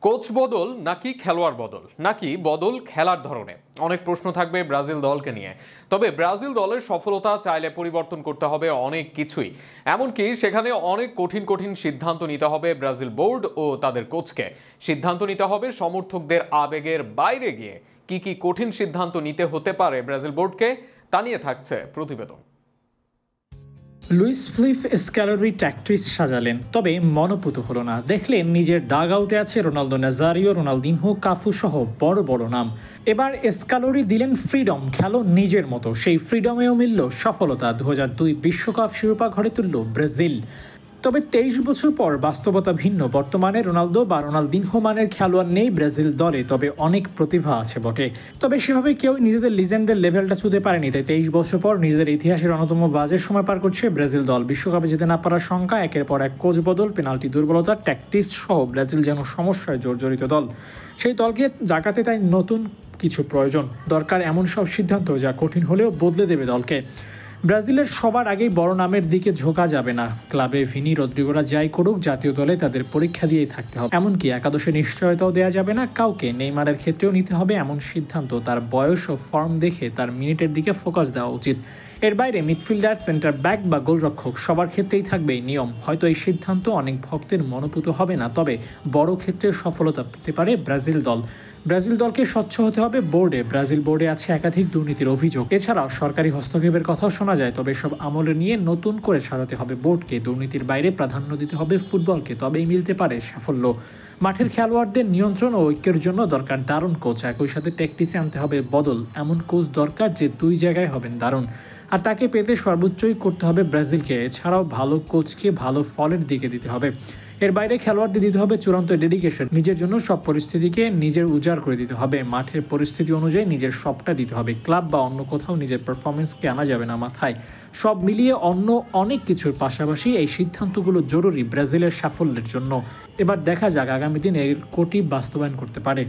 Coach বদল নাকি খেলোয়াড় বদল নাকি বদল খেলার ধরনে অনেক প্রশ্ন থাকবে ব্রাজিল দলকে নিয়ে। তবে ব্রাজিল দলের সফলতা চাইলে পরিবর্তন করতে হবে অনেক কিছুই, এমনকি সেখানে অনেক কঠিন কঠিন সিদ্ধান্ত নিতে হবে ব্রাজিল বোর্ড ও তাদের কোচকে। সিদ্ধান্ত নিতে হবে সমর্থকদের আবেগের বাইরে গিয়ে। কি কি কঠিন সিদ্ধান্ত নিতে হতে পারে ব্রাজিল বোর্ডকে, তা নিয়ে থাকছে প্রতিবেদন। লুইস ফিলিপ স্ক্যালোরি ট্যাকটিক্স সাজালেন, তবে মনোপুত হলো না। দেখলেন নিজের ডাগ আউটে আছে রোনালদো নাজারিও, রোনালদিনহো, কাফু সহ বড় বড় নাম। এবার স্ক্যালোরি দিলেন ফ্রিডম, খেলো নিজের মতো। সেই ফ্রিডমেও মিলল সফলতা। 2002 বিশ্বকাপ শিরোপা ঘরে তুলল ব্রাজিল। তবে 23 বছর পর বাস্তবতা ভিন্ন। বর্তমানে রোনালদো বা রোনালদিনহো মানের খেলোয়াড় নেই ব্রাজিল দলে, তবে অনেক প্রতিভা আছে বটে। তবে সেভাবে কেউ নিজেদের লিজেন্ডের লেভেলটা ছুঁতে পারেনি। তাই 23 বছর পর নিজেদের ইতিহাসের অন্যতম বাজে সময় পার করছে ব্রাজিল দল। বিশ্বকাপে যেতে না পারার শঙ্কা, একের পর এক কোচ বদল, পেনাল্টি দুর্বলতা, ট্যাকটিক্স সহ ব্রাজিল যেন সমস্যায় জর্জরিত দল। সেই দলকে জাগাতে তাই নতুন কিছু প্রয়োজন। দরকার এমন সব সিদ্ধান্ত যা কঠিন হলেও বদলে দেবে দলকে। ব্রাজিলের সবার আগেই বড় নামের দিকে ঝোঁকা যাবে না। ক্লাবে ভিনি, রদ্রিগোরা যাই করুক, জাতীয় দলে তাদের পরীক্ষা দিয়েই থাকতে হবে। এমনকি একাদশে নিশ্চয়তাও দেওয়া যাবে না কাউকে। নেইমারের ক্ষেত্রেও নিতে হবে এমন সিদ্ধান্ত। তার বয়স ও ফর্ম দেখে তার মিনিটের দিকে ফোকাস দেওয়া উচিত। এর বাইরে মিডফিল্ডার, সেন্টার ব্যাক বা গোলরক্ষক সবার ক্ষেত্রেই থাকবে এই নিয়ম। হয়তো এই সিদ্ধান্ত অনেক ভক্তের মনোপুত হবে না, তবে বড় ক্ষেত্রে সফলতা পেতে পারে ব্রাজিল দল। ব্রাজিল দলকে স্বচ্ছ হতে হবে বোর্ডে। ব্রাজিল বোর্ডে আছে একাধিক দুর্নীতির অভিযোগ। এছাড়াও সরকারি হস্তক্ষেপের কথাও শোনা যায়। তবে সব আমলে নিয়ে নতুন করে সাজাতে হবে বোর্ডকে। দুর্নীতির বাইরে প্রাধান্য দিতে হবে ফুটবলকে, তবেই মিলতে পারে সাফল্য। মাঠের খেলোয়াড়দের নিয়ন্ত্রণ ও ঐক্যের জন্য দরকার দারুণ কোচ। একই সাথে ট্যাকটিক্সে আনতে হবে বদল। এমন কোচ দরকার যে দুই জায়গায় হবেন দারুণ। আর তাকে পেতে সর্বোচ্চই করতে হবে ব্রাজিলকে। এছাড়াও ভালো কোচকে ভালো ফলের দিকে দিতে হবে। এর বাইরে খেলোয়াড়দের দিতে হবে চূড়ান্ত ডেডিকেশন। নিজের জন্য সব পরিস্থিতিকে নিজের উজাড় করে দিতে হবে। মাঠের পরিস্থিতি অনুযায়ী নিজের সবটা দিতে হবে। ক্লাব বা অন্য কোথাও নিজের পারফরমেন্সকে আনা যাবে না মাথায়। সব মিলিয়ে অন্য অনেক কিছুর পাশাপাশি এই সিদ্ধান্তগুলো জরুরি ব্রাজিলের সাফল্যের জন্য। এবার দেখা যাক আগামী দিন এর কোটি বাস্তবায়ন করতে পারে।